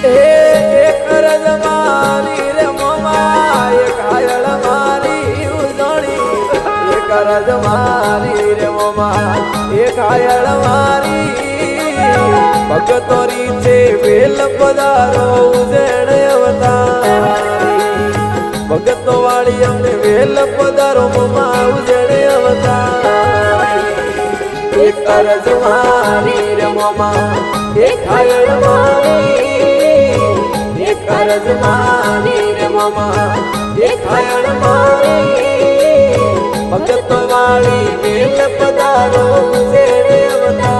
એક રજ મારી રે મોમા એક હાયળ મારી ઉજણી એક રજ મારી રે મોમા એક હાયળ મારી ભગતોરી છે વેલ પધારો ઉજણ અવતારી ભગતો વાળી અમને વેલ પધારો મોમા ઉજણ અવતારી એક રજ મારી રે મોમા એક હાયળ મારી એક રજ મારી રે મોમા એક હાયળ મારી ભગતો વાળી વેલ પધારો છે